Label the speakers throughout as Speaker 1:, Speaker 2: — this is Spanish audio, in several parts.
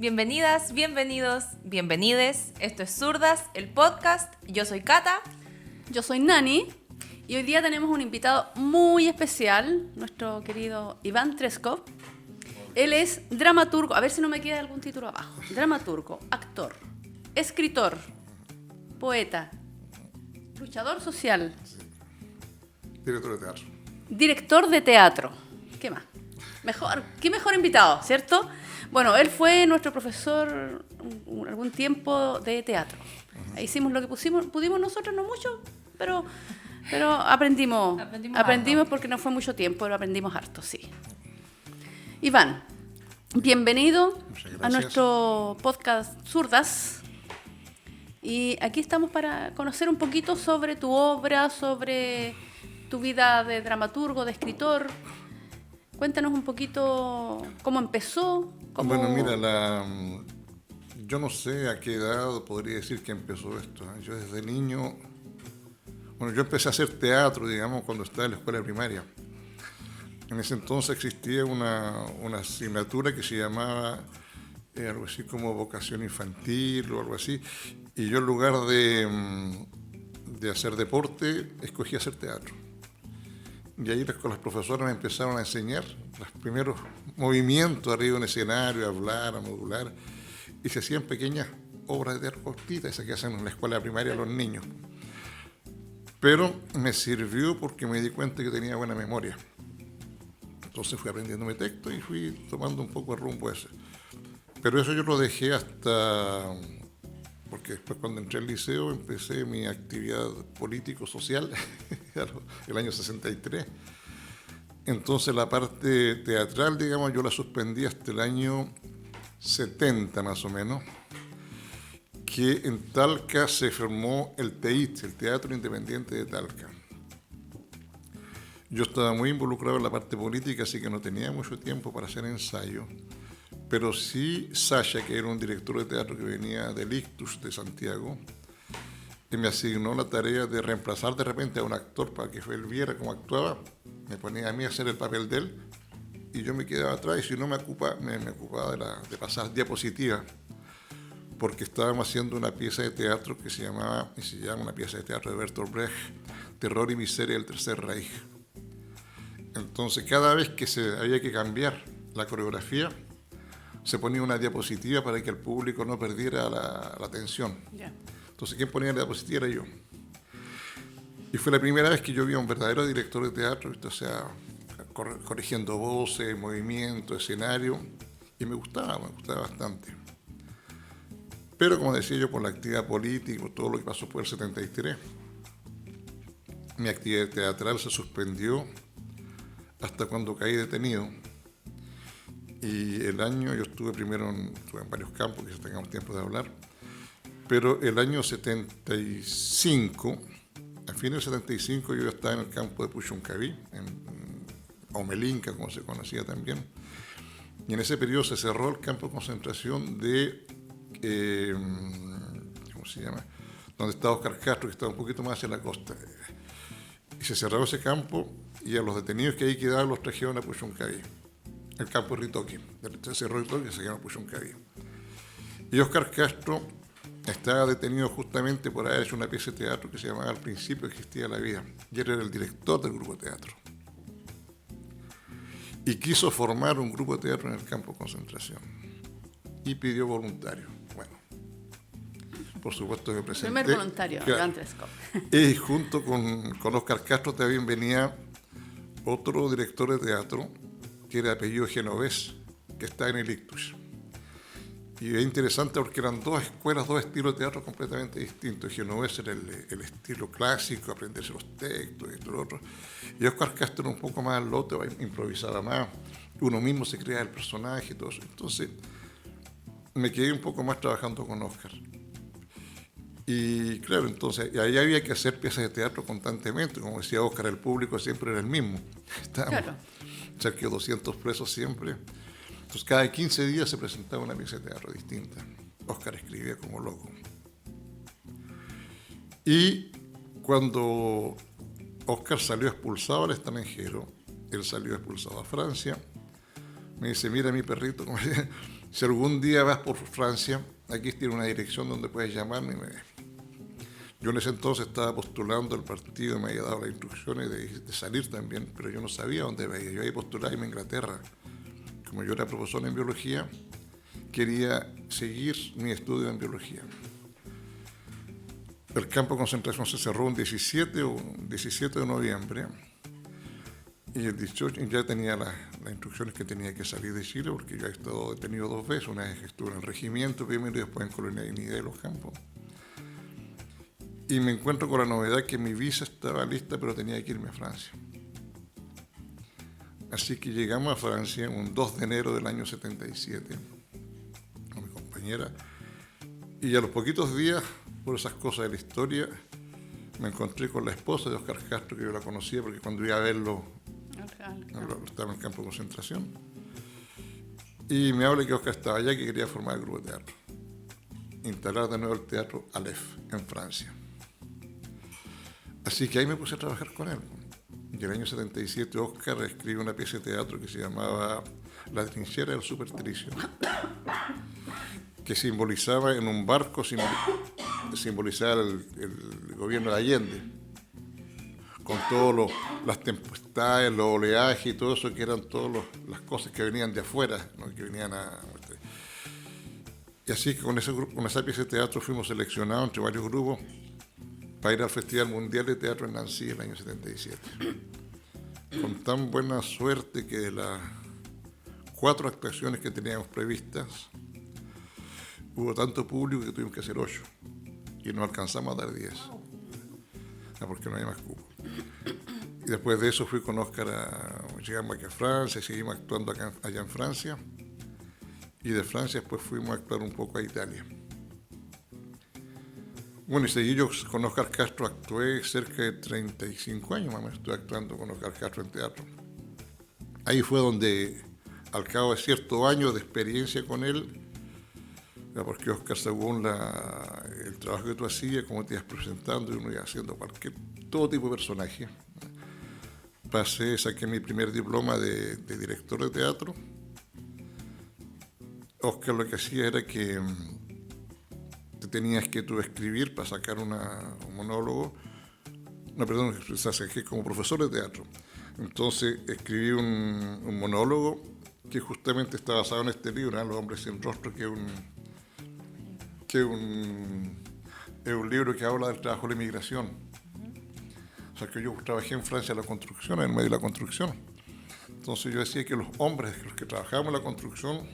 Speaker 1: Bienvenidas, bienvenidos, bienvenides. Esto es Zurdas, el podcast. Yo soy Cata.
Speaker 2: Yo soy Nani y hoy día tenemos un invitado muy especial, nuestro querido Iván Treskov. Él es dramaturgo, a ver si no me queda algún título abajo. Dramaturgo, actor, escritor, poeta, luchador social.
Speaker 3: Director de teatro.
Speaker 2: Director de teatro. ¿Qué más? ¿Qué mejor invitado, cierto? Bueno, él fue nuestro profesor algún tiempo de teatro. Ahí hicimos lo que pudimos nosotros, no mucho, pero aprendimos porque no fue mucho tiempo, pero aprendimos harto, sí. Iván, bienvenido a nuestro podcast Zurdas. Y aquí estamos para conocer un poquito sobre tu obra, sobre tu vida de dramaturgo, de escritor. Cuéntanos un poquito cómo empezó.
Speaker 3: Bueno, mira, yo no sé a qué edad podría decir que empezó esto. Yo desde niño, yo empecé a hacer teatro, digamos, cuando estaba en la escuela primaria. En ese entonces existía una asignatura que se llamaba algo así como vocación infantil o algo así. Y yo en lugar de hacer deporte, escogí hacer teatro. Y ahí con las profesoras me empezaron a enseñar los primeros movimientos arriba en escenario, a hablar, a modular. Y se hacían pequeñas obras de teatro cortitas, esas que hacen en la escuela primaria los niños. Pero me sirvió porque me di cuenta que tenía buena memoria. Entonces fui aprendiéndome texto y fui tomando un poco el rumbo ese. Pero eso yo lo dejé hasta... porque después cuando entré al liceo empecé mi actividad político-social el año 63. Entonces la parte teatral, digamos, yo la suspendí hasta el año 70 más o menos, que en Talca se formó el TEIT, el Teatro Independiente de Talca. Yo estaba muy involucrado en la parte política, así que no tenía mucho tiempo para hacer ensayo. Pero sí, Sasha, que era un director de teatro que venía del Ictus de Santiago, que me asignó la tarea de reemplazar de repente a un actor para que él viera cómo actuaba. Me ponía a mí a hacer el papel de él y yo me quedaba atrás y si no me ocupaba de pasar diapositivas, porque estábamos haciendo una pieza de teatro que se llama una pieza de teatro de Bertolt Brecht, Terror y Miseria del Tercer Reich. Entonces, cada vez que había que cambiar la coreografía, se ponía una diapositiva para que el público no perdiera la atención. Yeah. Entonces, quien ponía la diapositiva era yo. Y fue la primera vez que yo vi a un verdadero director de teatro, o sea, corrigiendo voces, movimiento, escenario, y me gustaba bastante. Pero, como decía yo, por la actividad política, todo lo que pasó por el 73, mi actividad teatral se suspendió hasta cuando caí detenido. Y el año, yo estuve en varios campos, que tengamos tiempo de hablar, pero el año 75, a fines del 75, yo estaba en el campo de Puchuncaví, en Omelinca, como se conocía también, y en ese periodo se cerró el campo de concentración de, ¿cómo se llama?, donde está Óscar Castro, que estaba un poquito más hacia la costa. Y se cerró ese campo y a los detenidos que ahí quedaban los trajeron a Puchuncaví. El campo de Ritoque, se cerró Ritoque y se llama Puchuncaví. Y Óscar Castro estaba detenido justamente por haber hecho una pieza de teatro que se llamaba Al principio existía la vida, y él era el director del grupo de teatro. Y quiso formar un grupo de teatro en el campo de concentración. Y pidió voluntarios. Bueno, por supuesto me presenté.
Speaker 2: Primer voluntario, Iván Treskov.
Speaker 3: Y junto con Óscar Castro también venía otro director de teatro, que era de apellido Genovés, que está en el Ictus. Y es interesante porque eran dos escuelas, dos estilos de teatro completamente distintos. Genovés era el estilo clásico, aprenderse los textos y todo lo otro. Y Óscar Castro era un poco más al lote, improvisaba más. Uno mismo se crea el personaje y todo eso. Entonces, me quedé un poco más trabajando con Óscar. Y claro, entonces, ahí había que hacer piezas de teatro constantemente. Como decía Óscar, el público siempre era el mismo. Estábamos cerca de 200 presos siempre. Entonces, cada 15 días se presentaba una pieza de teatro distinta. Óscar escribía como loco. Y cuando Óscar salió expulsado al extranjero, él salió expulsado a Francia, me dice, mira mi perrito, si algún día vas por Francia, aquí tiene una dirección donde puedes llamarme. Yo en ese entonces estaba postulando al partido, me había dado las instrucciones de salir también, pero yo no sabía dónde iba. Yo había postulado irme a Inglaterra. Como yo era profesor en biología, quería seguir mi estudio en biología. El campo de concentración se cerró un 17 de noviembre y el 18 ya tenía las instrucciones que tenía que salir de Chile, porque yo he estado detenido 2 veces, una vez que estuve en el regimiento primero y después en Colonia Dignidad de los Campos. Y me encuentro con la novedad que mi visa estaba lista, pero tenía que irme a Francia. Así que llegamos a Francia un 2 de enero del año 77, con mi compañera, y a los poquitos días, por esas cosas de la historia, me encontré con la esposa de Óscar Castro, que yo la conocía porque cuando iba a verlo, estaba en el campo de concentración, y me habla que Óscar estaba allá, que quería formar el grupo de teatro, instalar de nuevo el teatro Aleph en Francia. Así que ahí me puse a trabajar con él. Y en el año 77 Óscar escribe una pieza de teatro que se llamaba La trinchera del supertricio, que simbolizaba en un barco, simbolizaba el gobierno de Allende, con todas las tempestades, los oleajes y todo eso, que eran todas las cosas que venían de afuera, ¿no? Que venían a... Y así que con esa pieza de teatro fuimos seleccionados entre varios grupos para ir al Festival Mundial de Teatro en Nancy el año 77. Con tan buena suerte que de las 4 actuaciones que teníamos previstas, hubo tanto público que tuvimos que hacer 8 y no alcanzamos a dar 10, porque no había más cupo. Y después de eso fui con Óscar, llegamos aquí a Francia, seguimos actuando allá en Francia, y de Francia después fuimos a actuar un poco a Italia. Bueno, y seguí yo con Óscar Castro, actué cerca de 35 años más o menos, estuve actuando con Óscar Castro en teatro. Ahí fue donde, al cabo de ciertos años de experiencia con él, porque Óscar, según el trabajo que tú hacías, como te ibas presentando, y uno iba haciendo todo tipo de personaje, saqué mi primer diploma de director de teatro. Óscar lo que hacía era que te tenías que tú escribir para sacar un monólogo. No, perdón, saqué como profesor de teatro. Entonces escribí un monólogo que justamente está basado en este libro, Los hombres sin rostro, que es un libro que habla del trabajo de la inmigración. O sea, que yo trabajé en Francia en la construcción, en medio de la construcción. Entonces yo decía que los hombres, los que trabajamos en la construcción,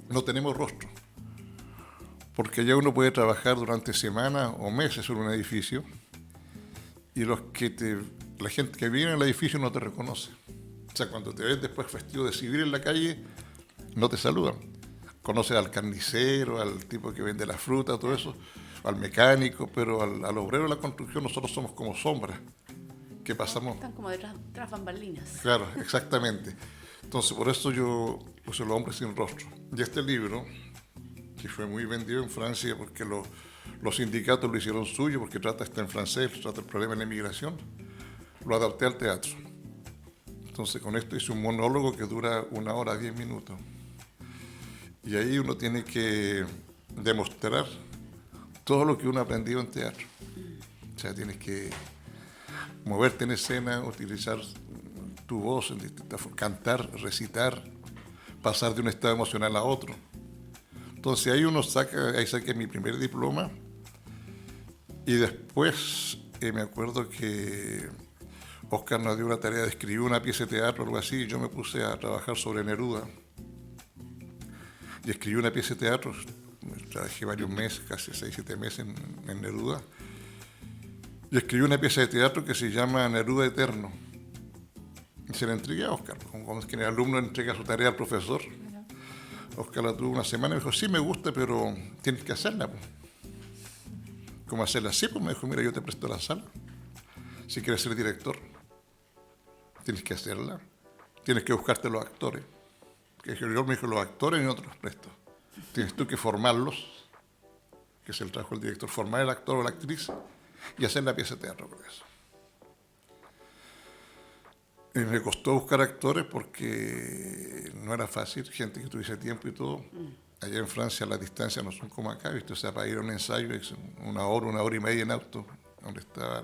Speaker 3: no tenemos rostro. Porque allá uno puede trabajar durante semanas o meses en un edificio y la gente que viene al edificio no te reconoce. O sea, cuando te ves después vestido de civil en la calle, no te saludan. Conoces al carnicero, al tipo que vende la fruta, todo eso, al mecánico, pero al obrero de la construcción nosotros somos como sombras que pasamos.
Speaker 2: Están como tras bambalinas.
Speaker 3: Claro, exactamente. Entonces, por eso yo puse Los hombres sin rostro. Y este libro, que fue muy vendido en Francia porque los sindicatos lo hicieron suyo, porque está en francés, trata el problema de la inmigración, lo adapté al teatro. Entonces con esto hice un monólogo que dura 1 hora 10 minutos. Y ahí uno tiene que demostrar todo lo que uno ha aprendido en teatro. O sea, tienes que moverte en escena, utilizar tu voz en distintas formas, cantar, recitar, pasar de un estado emocional a otro. Entonces ahí saqué mi primer diploma y después me acuerdo que Óscar nos dio una tarea de escribir una pieza de teatro o algo así, y yo me puse a trabajar sobre Neruda. Y escribí una pieza de teatro, trabajé varios meses, casi 6-7 meses en Neruda, y escribí una pieza de teatro que se llama Neruda Eterno. Y se la entregué a Óscar, como que el alumno entrega su tarea al profesor. Óscar la tuvo una semana y me dijo, sí, me gusta, pero tienes que hacerla. Pues. ¿Cómo hacerla? Sí, pues me dijo, mira, yo te presto la sala. Si quieres ser director, tienes que hacerla. Tienes que buscarte los actores. Porque yo me dijo, los actores y no te los presto. Tienes tú que formarlos, que es el trabajo del director, formar el actor o la actriz y hacer la pieza de teatro por eso. Me costó buscar actores porque no era fácil, gente que tuviese tiempo y todo. Allá en Francia las distancias no son como acá, ¿viste? O sea, para ir a un ensayo es una hora y media en auto, donde está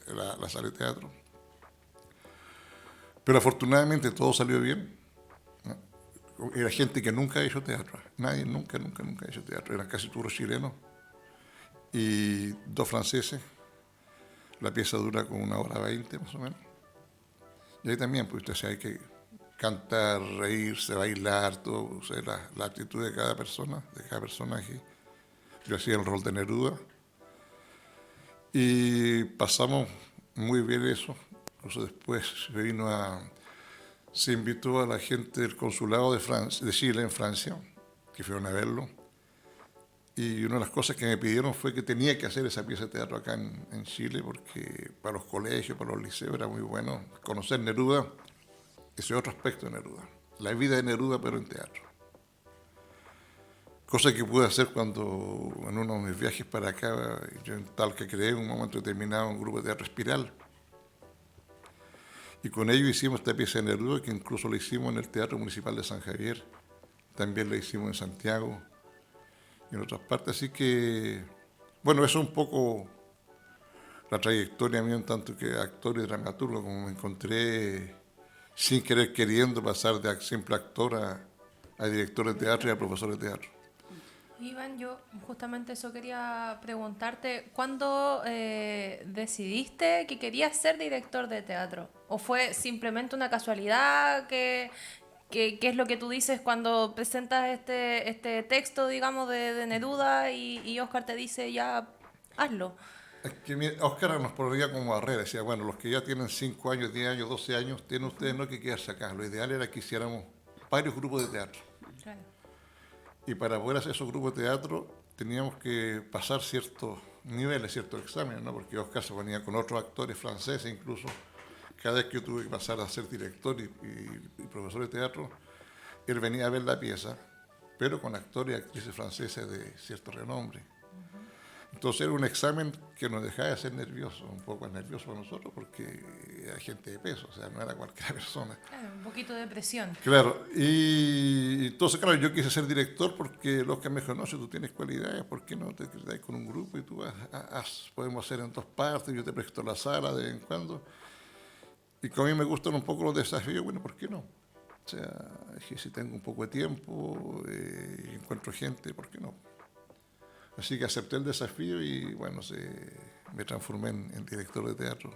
Speaker 3: la sala de teatro. Pero afortunadamente todo salió bien, ¿no? Era gente que nunca ha hecho teatro, nadie nunca ha hecho teatro, eran casi todos chilenos y 2 franceses. La pieza dura como 1 hora 20 más o menos. Y ahí también, pues, o sea, hay que cantar, reírse, bailar, todo, o sea, la actitud de cada persona, de cada personaje. Yo hacía el rol de Neruda y pasamos muy bien eso. Incluso después se invitó a la gente del consulado de Chile en Francia, que fueron a verlo. Y una de las cosas que me pidieron fue que tenía que hacer esa pieza de teatro acá en Chile, porque para los colegios, para los liceos era muy bueno conocer Neruda. Ese es otro aspecto de Neruda, la vida de Neruda pero en teatro. Cosa que pude hacer cuando en uno de mis viajes para acá, yo en Talca creé en un momento determinado un grupo de teatro Espiral. Y con ello hicimos esta pieza de Neruda, que incluso la hicimos en el Teatro Municipal de San Javier, también la hicimos en Santiago y en otras partes. Así que, bueno, eso es un poco la trayectoria mía en tanto que actor y dramaturgo, como me encontré sin querer queriendo pasar de simple actor a director de teatro y a profesor de teatro.
Speaker 1: Iván, yo justamente eso quería preguntarte. ¿Cuándo decidiste que querías ser director de teatro? ¿O fue simplemente una casualidad que es lo que tú dices cuando presentas este texto, digamos, de Neruda y Oscar te dice, ya, hazlo?
Speaker 3: Es que mira, Oscar nos ponía como barrera, decía, bueno, los que ya tienen 5 años, 10 años, 12 años, tienen ustedes no que quedarse acá. Lo ideal era que hiciéramos varios grupos de teatro.
Speaker 1: Claro.
Speaker 3: Y para poder hacer esos grupos de teatro teníamos que pasar ciertos niveles, ciertos exámenes, ¿no? Porque Oscar se ponía con otros actores franceses incluso. Cada vez que yo tuve que pasar a ser director y profesor de teatro, él venía a ver la pieza, pero con actores y actrices franceses de cierto renombre. Entonces era un examen que nos dejaba de ser nerviosos, un poco nerviosos para nosotros, porque era gente de peso, o sea, no era cualquier persona.
Speaker 1: Claro, un poquito de presión.
Speaker 3: Claro, y entonces, claro, yo quise ser director porque los que me dijo, no, si tú tienes cualidades, ¿por qué no te quedas con un grupo y tú podemos hacer en 2 partes, yo te presto la sala de vez en cuando? Y como a mí me gustan un poco los desafíos, bueno, ¿por qué no? O sea, es que si tengo un poco de tiempo, encuentro gente, ¿por qué no? Así que acepté el desafío y bueno, me transformé en director de teatro.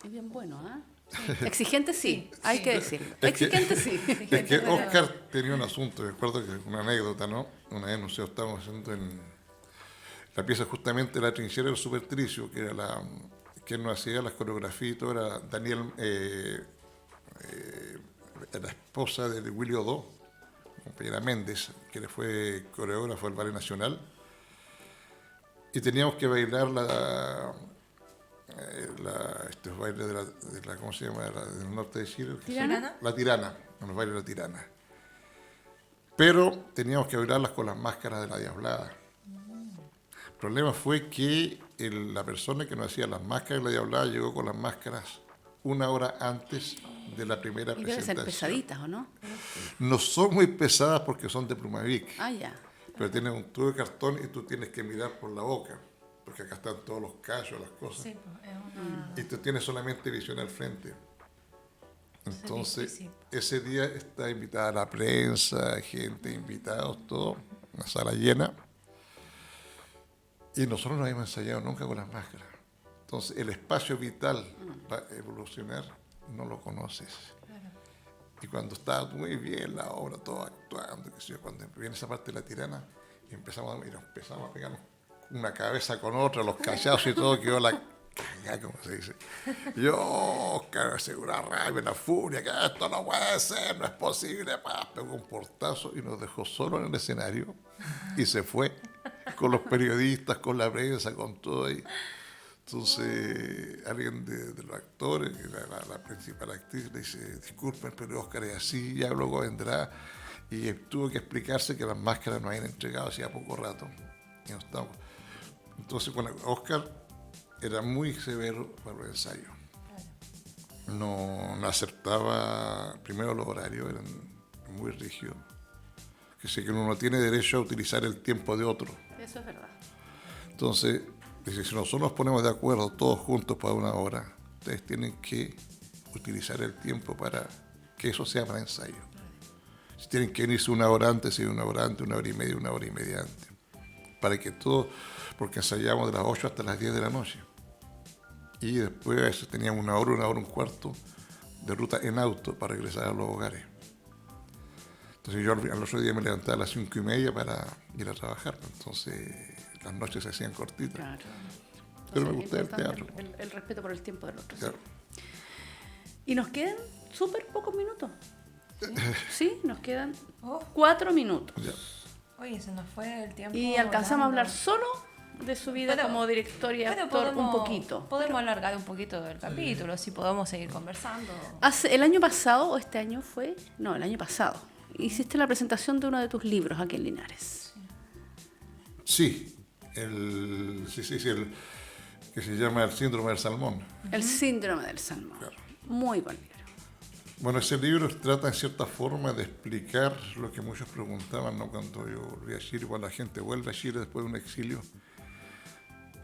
Speaker 2: Es bien bueno, ¿ah? Sí. Exigente sí, hay que decirlo.
Speaker 3: Es
Speaker 2: Exigente
Speaker 3: que,
Speaker 2: sí.
Speaker 3: Es que Oscar tenía un asunto, me acuerdo que una anécdota, ¿no? Una vez, no sé, estábamos haciendo la pieza justamente La trinchera del supertricio, que era quien nos hacía las coreografías y todo, era Daniel, la esposa de Willy Odó, compañera Méndez, que le fue coreógrafo del Ballet Nacional. Y teníamos que bailar estos bailes de la ¿cómo se llama? Del norte de Chile.
Speaker 1: ¿Tirana?
Speaker 3: La tirana, los bailes de la tirana. Pero teníamos que bailarlas con las máscaras de la diablada. El problema fue que la persona que nos hacía las máscaras de la diablada llegó con las máscaras 1 hora antes de la primera
Speaker 2: Y deben
Speaker 3: presentación.
Speaker 2: ser pesaditas, ¿o no?
Speaker 3: No son muy pesadas porque son de Plumavic.
Speaker 2: Ah, ya.
Speaker 3: Pero tienes un tubo de cartón y tú tienes que mirar por la boca, porque acá están todos los callos, las cosas.
Speaker 1: Sí, pues, es una...
Speaker 3: Y tú tienes solamente visión al frente. Entonces,
Speaker 1: difícil.
Speaker 3: ese día está invitada la prensa, gente, invitados, todo, una sala llena. Y nosotros no habíamos ensayado nunca con las máscaras. Entonces, el espacio vital para evolucionar no lo conoces. Y cuando estaba muy bien la obra, todo actuando, que sé yo, cuando viene esa parte de la tirana, y empezamos a pegarnos una cabeza con otra, los cachazos y todo, quedó la cagada, como se dice. Y yo, Oscar, segura rabia, la furia, que esto no puede ser, no es posible, pegó un portazo y nos dejó solo en el escenario y se fue con los periodistas, con la prensa, con todo ahí. Entonces, alguien de los actores, que era la principal actriz, le dice, disculpen, pero Oscar es así, ya luego vendrá. Y tuvo que explicarse que las máscaras nos habían entregado hacía poco rato. Y no estamos. Entonces, bueno, Oscar era muy severo para los ensayos. no aceptaba, primero los horarios eran muy rígidos, que sé que uno no tiene derecho a utilizar el tiempo de otro.
Speaker 2: Eso es verdad.
Speaker 3: Entonces, dice, si nosotros nos ponemos de acuerdo todos juntos para una hora, ustedes tienen que utilizar el tiempo para que eso sea para ensayo. Si tienen que venirse una hora antes, una hora antes, una hora y media antes. Para que todo, porque ensayamos de las 8 hasta las 10 de la noche. Y después a veces teníamos una hora, un cuarto de ruta en auto para regresar a los hogares. Entonces yo al otro día me levantaba a las 5:30 para ir a trabajar. Entonces las noches se hacían cortitas.
Speaker 2: Claro.
Speaker 3: Pero me
Speaker 2: Entonces,
Speaker 3: gusta el teatro.
Speaker 2: El respeto por el tiempo del otro.
Speaker 3: Claro.
Speaker 2: Y nos quedan súper pocos minutos. Sí, nos quedan
Speaker 1: Oh,
Speaker 2: 4 minutos.
Speaker 3: Ya.
Speaker 1: oye, se nos fue el tiempo.
Speaker 2: Y alcanzamos a
Speaker 1: volando.
Speaker 2: hablar solo de su vida
Speaker 1: Pero-
Speaker 2: como director y
Speaker 1: Pero
Speaker 2: actor un poquito.
Speaker 1: Podemos alargar un poquito el capítulo, si podemos seguir conversando.
Speaker 2: El año pasado, o este año fue, no, el año pasado, hiciste la presentación de uno de tus libros aquí en Linares.
Speaker 3: Sí, el que se llama El síndrome del salmón.
Speaker 2: El síndrome del salmón.
Speaker 3: Claro.
Speaker 2: Muy buen libro.
Speaker 3: Bueno, ese libro trata en cierta forma de explicar lo que muchos preguntaban, ¿no? Cuando yo volví a Chile, cuando la gente vuelve a Chile después de un exilio.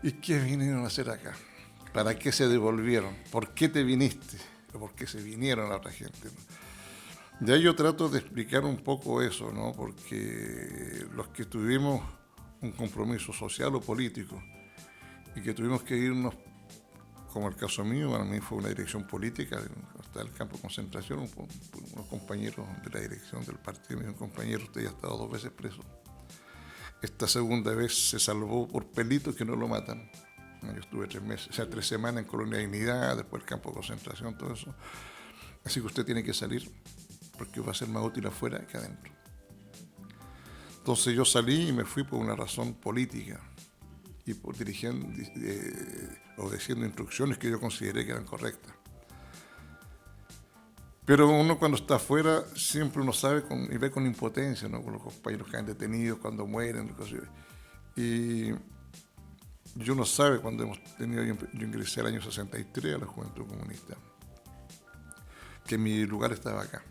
Speaker 3: ¿Y qué vinieron a hacer acá? ¿Para qué se devolvieron? ¿Por qué te viniste? ¿O por qué se vinieron a otra gente? ¿No? Ya yo trato de explicar un poco eso, ¿no? Porque los que tuvimos un compromiso social o político y que tuvimos que irnos, como el caso mío, para mí fue una dirección política, hasta el campo de concentración, unos compañeros de la dirección del partido, me dijo, compañero, usted ya ha estado 2 veces preso. Esta segunda vez se salvó por pelitos que no lo matan. Yo estuve 3 meses, o sea, 3 semanas en Colonia Dignidad, después el campo de concentración, todo eso. Así que usted tiene que salir, porque va a ser más útil afuera que adentro. Entonces yo salí y me fui por una razón política y por obedeciendo instrucciones que yo consideré que eran correctas. Pero uno cuando está afuera siempre uno sabe y ve con impotencia, ¿no? Con los compañeros que han detenidos, cuando mueren, cosas. Y yo no sabe cuando hemos tenido, yo ingresé el año 63 a la Juventud Comunista, que mi lugar estaba acá.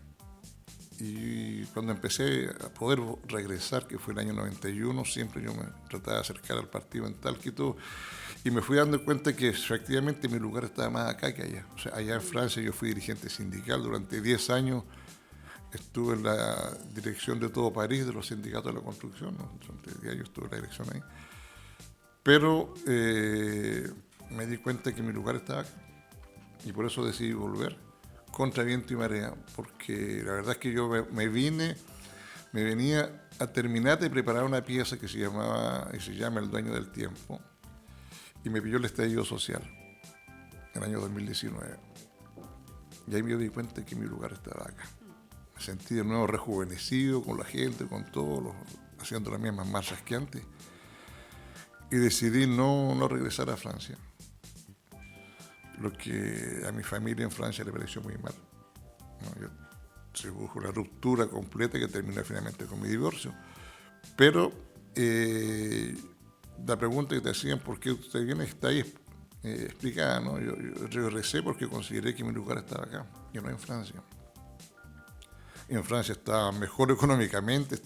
Speaker 3: Y cuando empecé a poder regresar, que fue el año 91, siempre yo me trataba de acercar al partido en Talca y todo, y me fui dando cuenta que efectivamente mi lugar estaba más acá que allá. O sea, allá en Francia yo fui dirigente sindical, durante 10 años estuve en la dirección de todo París, de los sindicatos de la construcción, ¿no? Durante 10 años estuve en la dirección ahí. Pero me di cuenta que mi lugar estaba acá, y por eso decidí volver. Contra viento y marea, porque la verdad es que yo me venía a terminar de preparar una pieza que se llama El dueño del tiempo, y me pilló el estallido social, en el año 2019. Y ahí me di cuenta que mi lugar estaba acá. Me sentí de nuevo rejuvenecido con la gente, con todos, haciendo las mismas marchas que antes, y decidí no regresar a Francia. Lo que a mi familia en Francia le pareció muy mal, ¿no? Se produjo una ruptura completa que terminó finalmente con mi divorcio. Pero la pregunta que te hacían, ¿por qué usted viene? Está ahí explicada, ¿no? Yo regresé porque consideré que mi lugar estaba acá, y no en Francia. Y en Francia estaba mejor económicamente,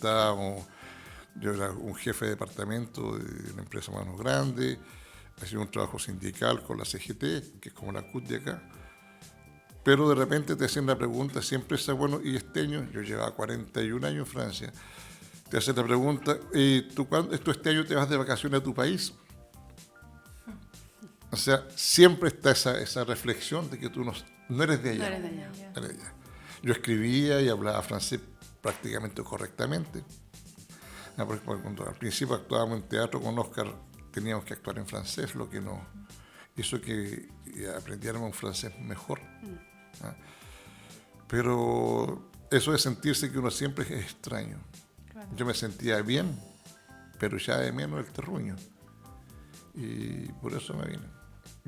Speaker 3: yo era un jefe de departamento de una empresa más grande, hacía un trabajo sindical con la CGT, que es como la CUT de acá, pero de repente te hacen la pregunta, siempre está bueno, y este año, yo llevaba 41 años en Francia, te hacen la pregunta, ¿tú este año te vas de vacaciones a tu país? O sea, siempre está esa reflexión de que tú no eres de allá.
Speaker 2: No eres de allá.
Speaker 3: No eres de allá. Yo escribía y hablaba francés prácticamente correctamente. Porque cuando al principio actuábamos en teatro con Oscar, teníamos que actuar en francés, lo que no hizo que aprendiéramos un francés mejor. Pero eso de sentirse que uno siempre es extraño. Claro. Yo me sentía bien, pero ya de menos el terruño. Y por eso me vine.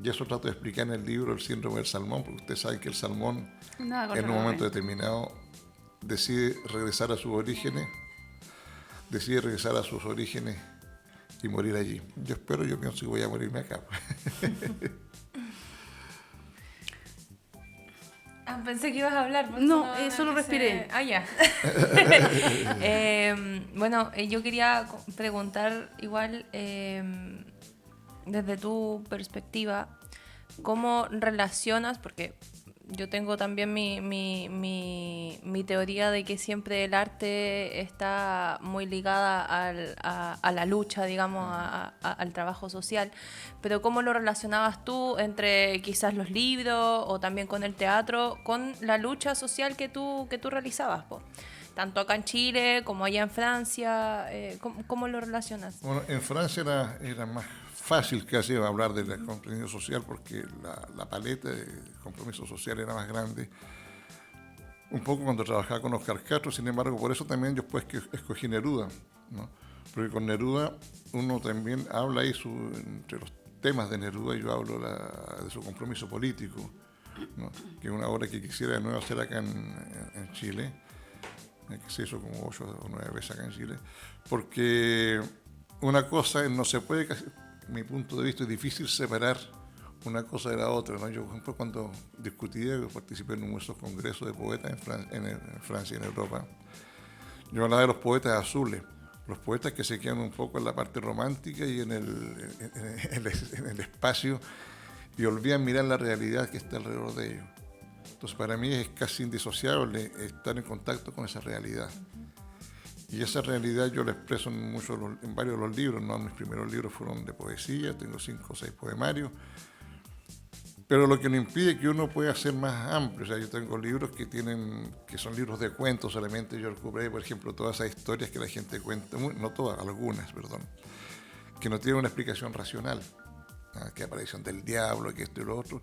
Speaker 3: Y eso trato de explicar en el libro El síndrome del salmón, porque usted sabe que el salmón en un momento determinado decide regresar a sus orígenes, y morir allí. Yo pienso que voy a morirme acá.
Speaker 1: Ah, pensé que ibas a hablar. por
Speaker 2: No,
Speaker 1: eso
Speaker 2: solo
Speaker 1: quise-
Speaker 2: respiré.
Speaker 1: Ah, ya. Bueno, yo quería preguntar igual, desde tu perspectiva, ¿cómo relacionas? Porque yo tengo también mi teoría de que siempre el arte está muy ligada a la lucha, digamos, al trabajo social. Pero ¿cómo lo relacionabas tú entre quizás los libros o también con el teatro, con la lucha social que tú realizabas, po? Tanto acá en Chile como allá en Francia, ¿cómo lo relacionas?
Speaker 3: Bueno, en Francia era más fácil casi hablar del compromiso social porque la paleta de compromiso social era más grande. Un poco cuando trabajaba con Oscar Castro, sin embargo, por eso también yo pues que escogí Neruda, ¿no? Porque con Neruda uno también habla ahí entre los temas de Neruda, yo hablo de su compromiso político, ¿no? Que es una obra que quisiera de nuevo hacer acá en Chile, que se hizo como 8 o 9 veces acá en Chile, porque una cosa no se puede, mi punto de vista es difícil separar una cosa de la otra, ¿no? Yo, por ejemplo, cuando discutía, yo participé en numerosos congresos de poetas en Francia y en Europa, yo hablaba de los poetas azules, los poetas que se quedan un poco en la parte romántica y en el espacio y olvidan mirar la realidad que está alrededor de ellos. Entonces, para mí es casi indisociable estar en contacto con esa realidad. Y esa realidad yo la expreso en varios de los libros, ¿no? Mis primeros libros fueron de poesía, tengo 5 o 6 poemarios, pero lo que no impide que uno pueda ser más amplio. O sea, yo tengo libros que son libros de cuentos solamente, yo recuperé, por ejemplo, todas esas historias que la gente cuenta, no todas, algunas, perdón, que no tienen una explicación racional, ¿no? Que aparición del diablo, que esto y lo otro,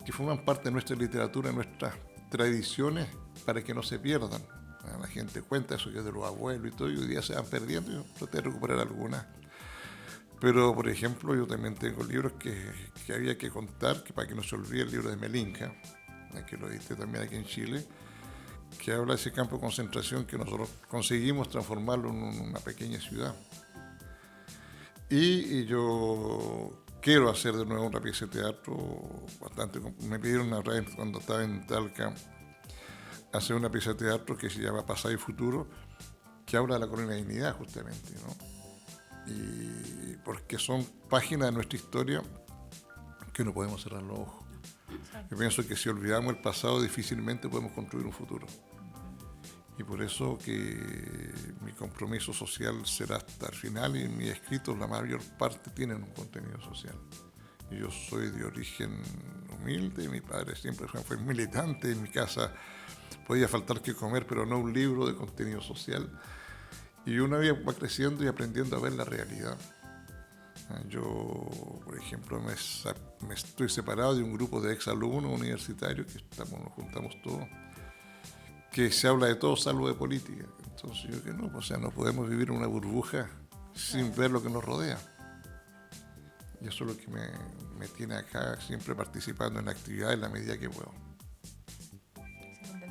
Speaker 3: que forman parte de nuestra literatura, de nuestras tradiciones, para que no se pierdan. La gente cuenta eso que es de los abuelos y todo, y hoy día se van perdiendo, y yo traté de recuperar algunas. Pero, por ejemplo, yo también tengo libros que había que contar, que para que no se olvide, el libro de Melinka, que lo edité también aquí en Chile, que habla de ese campo de concentración que nosotros conseguimos transformarlo en una pequeña ciudad. Y yo quiero hacer de nuevo una pieza de teatro bastante. Me pidieron una vez cuando estaba en Talca hacer una pieza de teatro que se llama Pasado y Futuro, que habla de la Colonia de Dignidad justamente, ¿no? Y porque son páginas de nuestra historia que no podemos cerrar los ojos. Yo pienso que si olvidamos el pasado difícilmente podemos construir un futuro. Y por eso que mi compromiso social será hasta el final, y mis escritos la mayor parte tienen un contenido social. Y yo soy de origen humilde, mi padre siempre fue militante, en mi casa podía faltar que comer, pero no un libro de contenido social. Y uno va creciendo y aprendiendo a ver la realidad. Yo, por ejemplo, me estoy separado de un grupo de exalumnos universitarios que nos juntamos todos, que se habla de todo salvo de política. Entonces yo que no, o sea, no podemos vivir en una burbuja sin ver lo que nos rodea. Y eso es lo que me tiene acá, siempre participando en la actividad en la medida que puedo.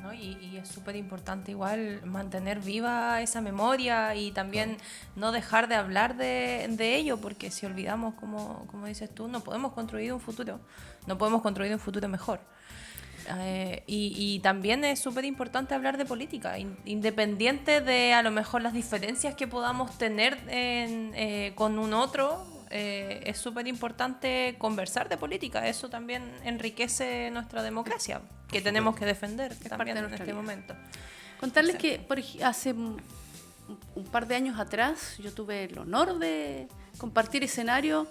Speaker 1: ¿No? Y es súper importante igual mantener viva esa memoria y también no dejar de hablar de ello, porque si olvidamos, como dices tú, no podemos construir un futuro mejor. Y también es súper importante hablar de política, independiente de a lo mejor las diferencias que podamos tener con un otro. Es súper importante conversar de política, eso también enriquece nuestra democracia, que tenemos que defender también en este momento.
Speaker 2: Contarles que hace un par de años atrás yo tuve el honor de compartir escenario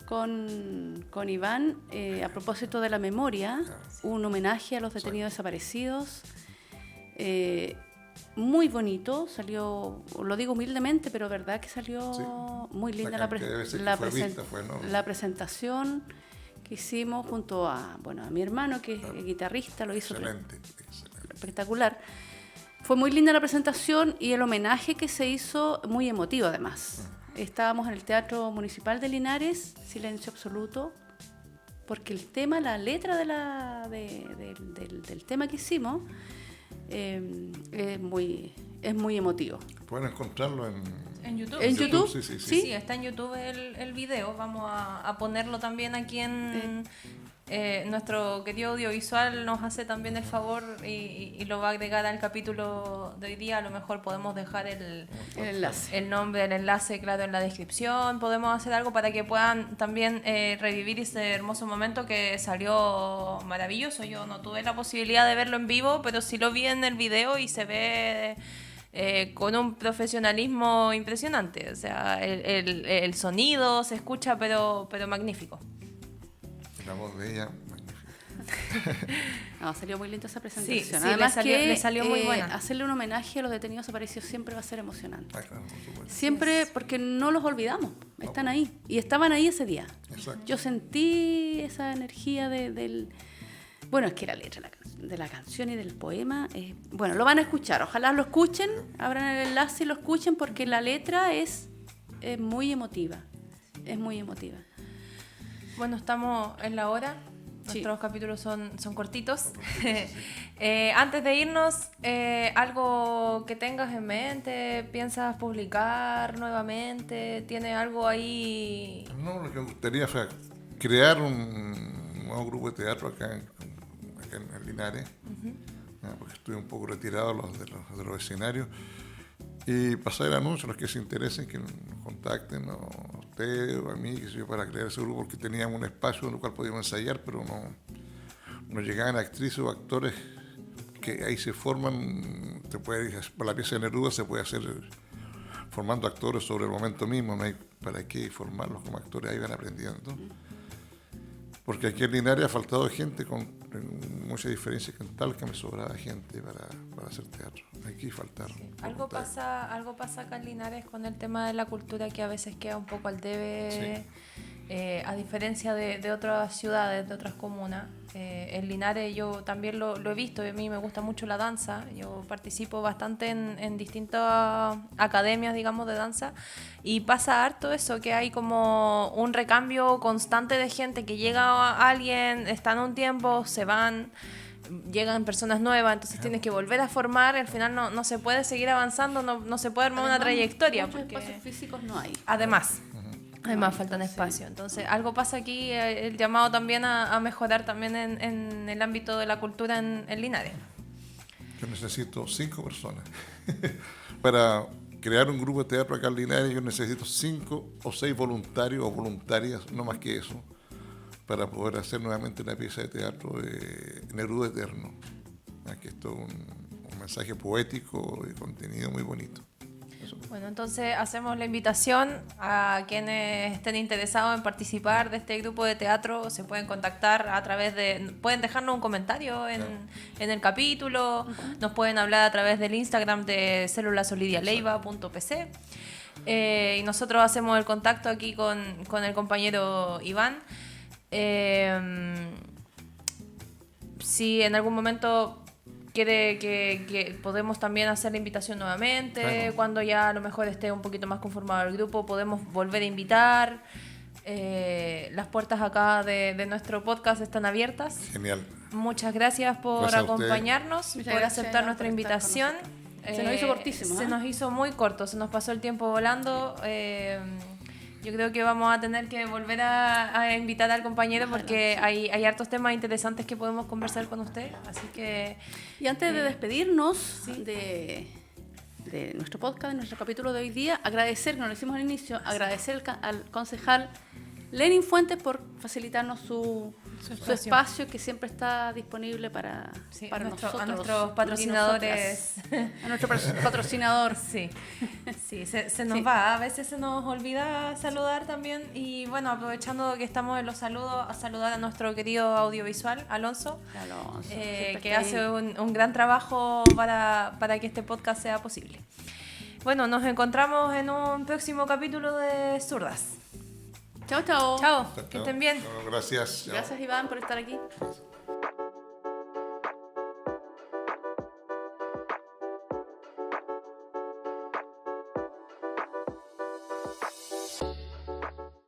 Speaker 2: con Iván a propósito de la memoria, un homenaje a los detenidos desaparecidos. Muy bonito, salió, lo digo humildemente, pero verdad que salió muy linda la presentación que hicimos junto a mi hermano, que es guitarrista, lo hizo espectacular. Fue muy linda la presentación y el homenaje que se hizo muy emotivo además. Estábamos en el Teatro Municipal de Linares, silencio absoluto, porque el tema, la letra del tema que hicimos es muy emotivo.
Speaker 3: Pueden encontrarlo
Speaker 1: en YouTube.
Speaker 2: ¿En YouTube?
Speaker 1: Sí, está en YouTube el video. Vamos a ponerlo también aquí en nuestro querido audiovisual nos hace también el favor y lo va a agregar al capítulo de hoy día. A lo mejor podemos dejar el nombre del enlace, claro, en la descripción. Podemos hacer algo para que puedan también revivir ese hermoso momento que salió maravilloso. Yo no tuve la posibilidad de verlo en vivo, pero sí lo vi en el video y se ve con un profesionalismo impresionante. O sea, el sonido se escucha, pero magnífico.
Speaker 3: La voz de ella, magnífica.
Speaker 2: No, salió muy linda esa presentación.
Speaker 1: Sí,
Speaker 2: Además
Speaker 1: le salió muy buena.
Speaker 2: Hacerle un homenaje a los detenidos desaparecidos siempre va a ser emocionante.
Speaker 3: Claro, por supuesto.
Speaker 2: Siempre, porque no los olvidamos, están ahí. Y estaban ahí ese día.
Speaker 3: Exacto.
Speaker 2: Yo sentí esa energía del... Bueno, es que la letra de la canción y del poema, bueno, lo van a escuchar. Ojalá lo escuchen, abran el enlace y lo escuchen, porque la letra es muy emotiva. Es muy emotiva.
Speaker 1: Bueno, estamos en la hora. Nuestros capítulos son cortitos. Antes de irnos, ¿algo que tengas en mente? ¿Piensas publicar nuevamente? ¿Tienes algo ahí?
Speaker 3: No, lo que me gustaría fue crear un nuevo grupo de teatro acá en Linares, porque estoy un poco retirado de los escenarios, y pasar el anuncio a los que se interesen, que nos contacten, o a usted o a mí, que sé yo, para crear ese grupo, porque teníamos un espacio en el cual podíamos ensayar, pero no llegaban actrices o actores que ahí se forman. Por la pieza de Neruda se puede hacer formando actores sobre el momento mismo, no hay para qué formarlos como actores, ahí van aprendiendo. Porque aquí en Linares ha faltado gente con mucha diferencia, que en Talca me sobraba gente para hacer teatro. Aquí faltaron.
Speaker 1: Sí. Algo pasa acá en Linares con el tema de la cultura, que a veces queda un poco al debe, a diferencia de otras ciudades, de otras comunas. En Linares yo también lo he visto, y a mí me gusta mucho la danza. Yo participo bastante en distintas academias, digamos, de danza, y pasa harto eso, que hay como un recambio constante de gente que llega alguien, están un tiempo, se van, llegan personas nuevas, entonces tienes que volver a formar, y al final no se puede seguir avanzando, no se puede armar una trayectoria.
Speaker 2: Muchos
Speaker 1: Porque
Speaker 2: espacios físicos no hay.
Speaker 1: Además faltan espacio. Entonces, algo pasa aquí, el llamado también a mejorar también en el ámbito de la cultura en Linares.
Speaker 3: Yo necesito 5 personas. Para crear un grupo de teatro acá en Linares, yo necesito 5 o 6 voluntarios o voluntarias, no más que eso, para poder hacer nuevamente una pieza de teatro de Neruda Eterno. Aquí esto es un mensaje poético y contenido muy bonito.
Speaker 1: Bueno, entonces hacemos la invitación a quienes estén interesados en participar de este grupo de teatro. Se pueden contactar a través pueden dejarnos un comentario en el capítulo, nos pueden hablar a través del Instagram de celulasolidialeiva.pc, y nosotros hacemos el contacto aquí con el compañero Iván. Si en algún momento quiere que podemos también hacer la invitación nuevamente, claro, cuando ya a lo mejor esté un poquito más conformado el grupo, podemos volver a invitar. Las puertas acá de nuestro podcast están abiertas.
Speaker 3: Genial.
Speaker 1: Muchas gracias por acompañarnos, por aceptar nuestra invitación.
Speaker 2: Se nos hizo cortísimo.
Speaker 1: Se nos hizo muy corto, se nos pasó el tiempo volando. Yo creo que vamos a tener que volver a invitar al compañero, porque hay hartos temas interesantes que podemos conversar con usted. Así que...
Speaker 2: Y antes de despedirnos de nuestro podcast, de nuestro capítulo de hoy día, agradecer, como lo hicimos al inicio, agradecer al concejal Lenin Fuentes por facilitarnos su espacio, que siempre está disponible para nosotros.
Speaker 1: A nuestros patrocinadores.
Speaker 2: A nuestro patrocinador.
Speaker 1: Sí, se nos va. A veces se nos olvida saludar también. Y bueno, aprovechando que estamos en los saludos, a saludar a nuestro querido audiovisual, Alonso, que hace un gran trabajo para que este podcast sea posible. Bueno, nos encontramos en un próximo capítulo de Zurdas.
Speaker 2: Chao, chao.
Speaker 1: Chao, que estén bien.
Speaker 3: Gracias.
Speaker 2: Gracias, Iván, por estar aquí.